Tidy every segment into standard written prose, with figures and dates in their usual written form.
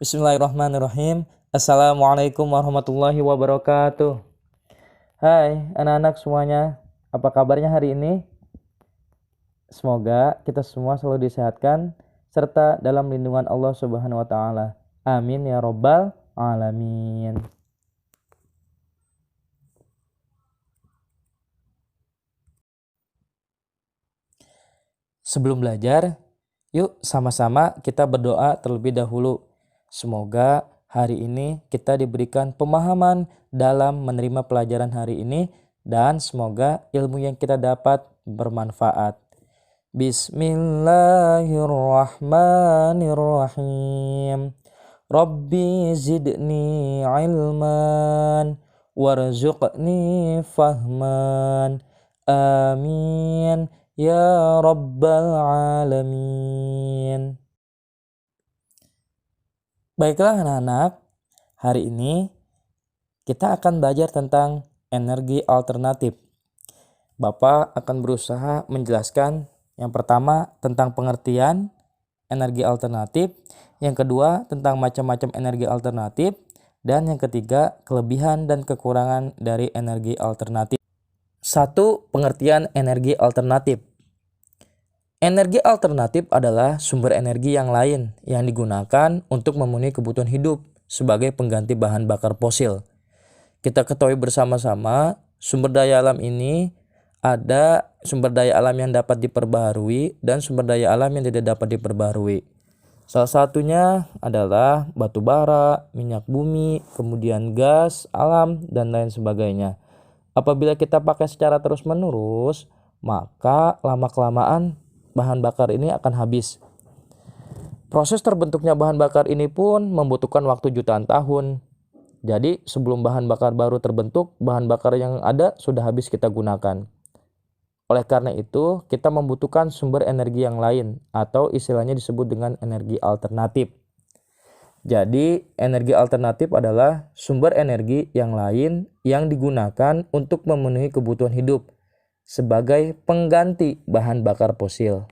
Bismillahirrahmanirrahim. Assalamualaikum warahmatullahi wabarakatuh. Hai anak-anak semuanya, apa kabarnya hari ini? Semoga kita semua selalu disehatkan serta dalam lindungan Allah Subhanahu wa taala. Amin ya robbal alamin. Sebelum belajar, yuk sama-sama kita berdoa terlebih dahulu. Semoga hari ini kita diberikan pemahaman dalam menerima pelajaran hari ini dan semoga ilmu yang kita dapat bermanfaat. Bismillahirrahmanirrahim. Rabbi zidni ilman warzuqni fahman. Amin ya rabbal alamin. Baiklah anak-anak, hari ini kita akan belajar tentang energi alternatif. Bapak akan berusaha menjelaskan yang pertama tentang pengertian energi alternatif, yang kedua tentang macam-macam energi alternatif, dan yang ketiga kelebihan dan kekurangan dari energi alternatif. 1. Pengertian energi alternatif. Energi alternatif adalah sumber energi yang lain yang digunakan untuk memenuhi kebutuhan hidup sebagai pengganti bahan bakar fosil. Kita ketahui bersama-sama sumber daya alam ini ada sumber daya alam yang dapat diperbaharui dan sumber daya alam yang tidak dapat diperbaharui. Salah satunya adalah batu bara, minyak bumi, kemudian gas, alam, dan lain sebagainya. Apabila kita pakai secara terus-menerus, maka lama-kelamaan bahan bakar ini akan habis. Proses terbentuknya bahan bakar ini pun membutuhkan waktu jutaan tahun. Jadi sebelum bahan bakar baru terbentuk, bahan bakar yang ada sudah habis kita gunakan. Oleh karena itu, kita membutuhkan sumber energi yang lain atau istilahnya disebut dengan energi alternatif. Jadi, energi alternatif adalah sumber energi yang lain yang digunakan untuk memenuhi kebutuhan hidup sebagai pengganti bahan bakar fosil.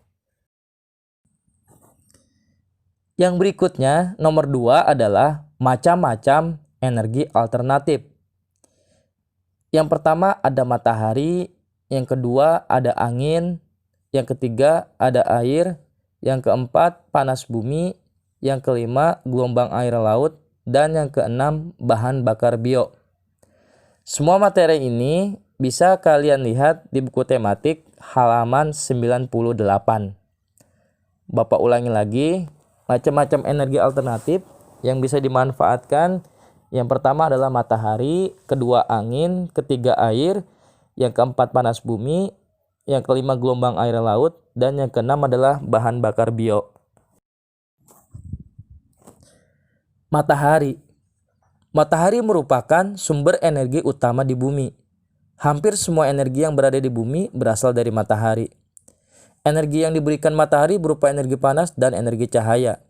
Yang berikutnya, nomor 2 adalah macam-macam energi alternatif. Yang pertama ada matahari, yang kedua ada angin, yang ketiga ada air, yang keempat panas bumi, yang kelima gelombang air laut, dan yang keenam bahan bakar bio. Semua materi ini bisa kalian lihat di buku tematik halaman 98. Bapak ulangi lagi, macam-macam energi alternatif yang bisa dimanfaatkan. Yang pertama adalah matahari, kedua angin, ketiga air, yang keempat panas bumi, yang kelima gelombang air laut, dan yang keenam adalah bahan bakar bio. Matahari. Matahari merupakan sumber energi utama di bumi. Hampir semua energi yang berada di bumi berasal dari matahari. Energi yang diberikan matahari berupa energi panas dan energi cahaya.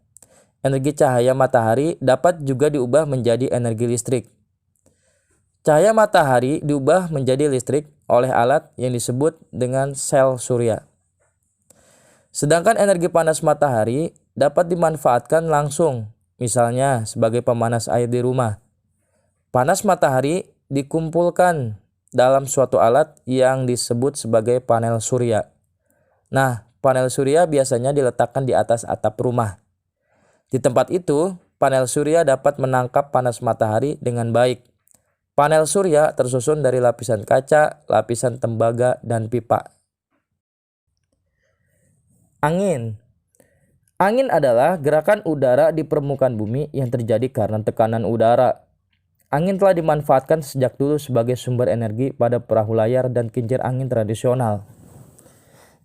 Energi cahaya matahari dapat juga diubah menjadi energi listrik. Cahaya matahari diubah menjadi listrik oleh alat yang disebut dengan sel surya. Sedangkan energi panas matahari dapat dimanfaatkan langsung, misalnya sebagai pemanas air di rumah. Panas matahari dikumpulkan dalam suatu alat yang disebut sebagai panel surya. Nah, panel surya biasanya diletakkan di atas atap rumah. Di tempat itu, panel surya dapat menangkap panas matahari dengan baik. Panel surya tersusun dari lapisan kaca, lapisan tembaga, dan pipa. Angin. Angin adalah gerakan udara di permukaan bumi yang terjadi karena tekanan udara. Angin telah dimanfaatkan sejak dulu sebagai sumber energi pada perahu layar dan kincir angin tradisional.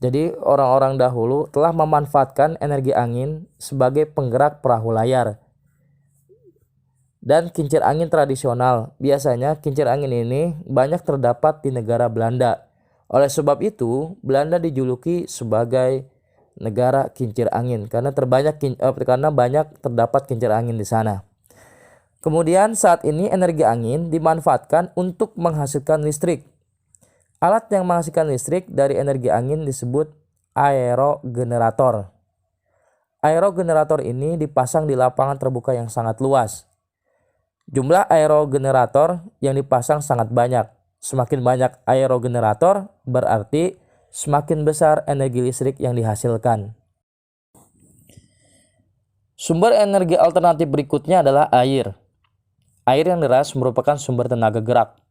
Jadi orang-orang dahulu telah memanfaatkan energi angin sebagai penggerak perahu layar. Dan kincir angin tradisional, biasanya kincir angin ini banyak terdapat di negara Belanda. Oleh sebab itu, Belanda dijuluki sebagai negara kincir angin karena banyak terdapat kincir angin di sana. Kemudian saat ini energi angin dimanfaatkan untuk menghasilkan listrik. Alat yang menghasilkan listrik dari energi angin disebut aerogenerator. Aerogenerator ini dipasang di lapangan terbuka yang sangat luas. Jumlah aerogenerator yang dipasang sangat banyak. Semakin banyak aerogenerator berarti semakin besar energi listrik yang dihasilkan. Sumber energi alternatif berikutnya adalah air. Air yang deras merupakan sumber tenaga gerak.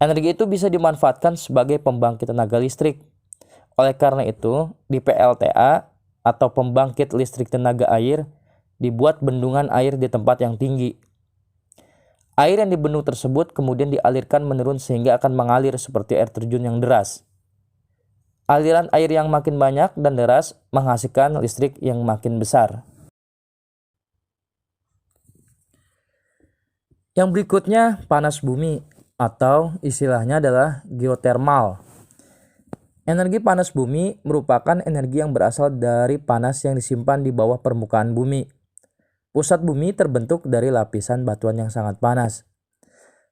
Energi itu bisa dimanfaatkan sebagai pembangkit tenaga listrik. Oleh karena itu, di PLTA atau pembangkit listrik tenaga air dibuat bendungan air di tempat yang tinggi. Air yang dibendung tersebut kemudian dialirkan menurun sehingga akan mengalir seperti air terjun yang deras. Aliran air yang makin banyak dan deras menghasilkan listrik yang makin besar. Yang berikutnya panas bumi atau istilahnya adalah geotermal. Energi panas bumi merupakan energi yang berasal dari panas yang disimpan di bawah permukaan bumi. Pusat bumi terbentuk dari lapisan batuan yang sangat panas.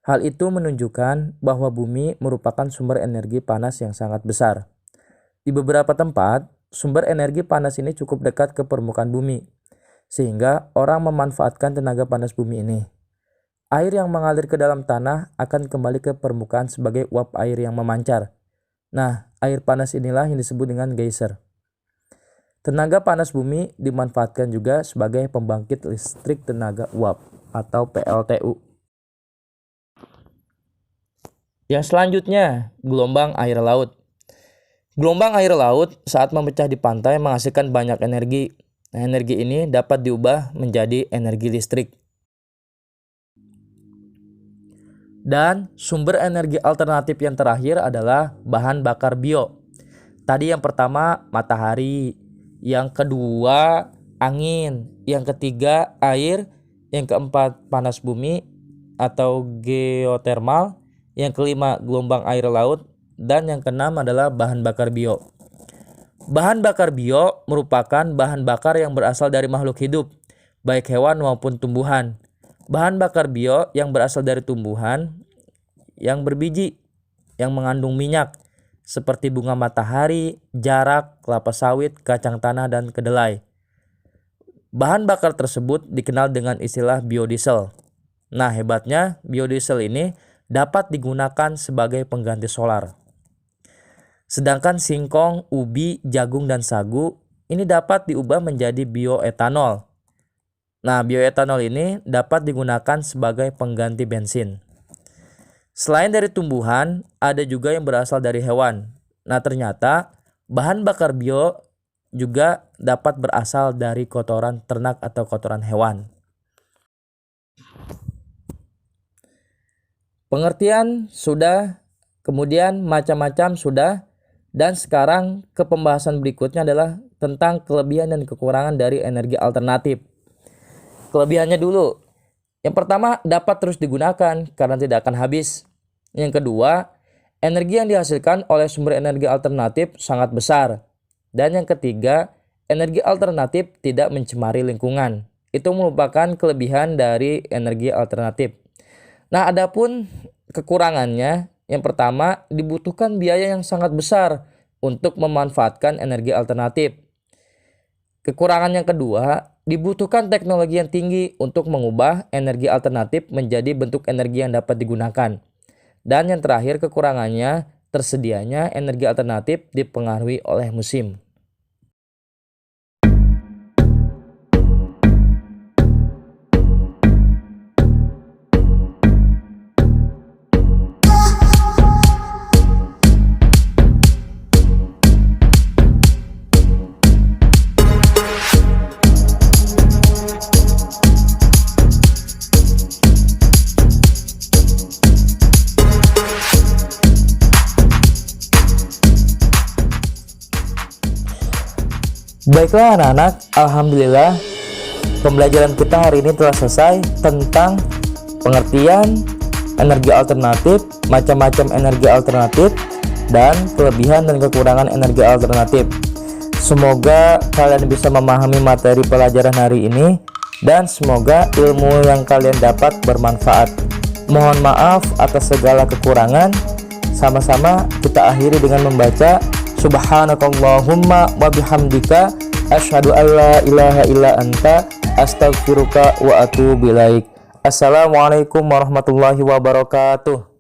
Hal itu menunjukkan bahwa bumi merupakan sumber energi panas yang sangat besar. Di beberapa tempat, sumber energi panas ini cukup dekat ke permukaan bumi, sehingga orang memanfaatkan tenaga panas bumi ini. Air yang mengalir ke dalam tanah akan kembali ke permukaan sebagai uap air yang memancar. Nah, air panas inilah yang disebut dengan geyser. Tenaga panas bumi dimanfaatkan juga sebagai pembangkit listrik tenaga uap atau PLTU. Yang selanjutnya, gelombang air laut. Gelombang air laut saat memecah di pantai menghasilkan banyak energi. Nah, energi ini dapat diubah menjadi energi listrik. Dan sumber energi alternatif yang terakhir adalah bahan bakar bio. Tadi yang pertama matahari, yang kedua angin, yang ketiga air, yang keempat panas bumi atau geotermal, yang kelima gelombang air laut, dan yang keenam adalah bahan bakar bio. Bahan bakar bio merupakan bahan bakar yang berasal dari makhluk hidup, baik hewan maupun tumbuhan. Bahan bakar bio yang berasal dari tumbuhan yang berbiji, yang mengandung minyak, seperti bunga matahari, jarak, kelapa sawit, kacang tanah, dan kedelai. Bahan bakar tersebut dikenal dengan istilah biodiesel. Nah, hebatnya biodiesel ini dapat digunakan sebagai pengganti solar. Sedangkan singkong, ubi, jagung, dan sagu ini dapat diubah menjadi bioetanol. Nah, bioetanol ini dapat digunakan sebagai pengganti bensin. Selain dari tumbuhan, ada juga yang berasal dari hewan. Nah, ternyata bahan bakar bio juga dapat berasal dari kotoran ternak atau kotoran hewan. Pengertian sudah, kemudian macam-macam sudah, dan sekarang ke pembahasan berikutnya adalah tentang kelebihan dan kekurangan dari energi alternatif. Kelebihannya dulu. Yang pertama, dapat terus digunakan karena tidak akan habis. Yang kedua, energi yang dihasilkan oleh sumber energi alternatif sangat besar. Dan yang ketiga, energi alternatif tidak mencemari lingkungan. Itu merupakan kelebihan dari energi alternatif. Nah, adapun kekurangannya, yang pertama, dibutuhkan biaya yang sangat besar untuk memanfaatkan energi alternatif. Kekurangan yang kedua, dibutuhkan teknologi yang tinggi untuk mengubah energi alternatif menjadi bentuk energi yang dapat digunakan. Dan yang terakhir, kekurangannya, tersedianya energi alternatif dipengaruhi oleh musim. Baiklah anak-anak, alhamdulillah pembelajaran kita hari ini telah selesai tentang pengertian energi alternatif, macam-macam energi alternatif, dan kelebihan dan kekurangan energi alternatif. Semoga kalian bisa memahami materi pelajaran hari ini dan semoga ilmu yang kalian dapat bermanfaat. Mohon maaf atas segala kekurangan. Sama-sama kita akhiri dengan membaca Subhanakallahumma wa bihamdika Asyhadu alla ilaha illa anta astaghfiruka wa atubu ilaik. Assalamualaikum warahmatullahi wabarakatuh.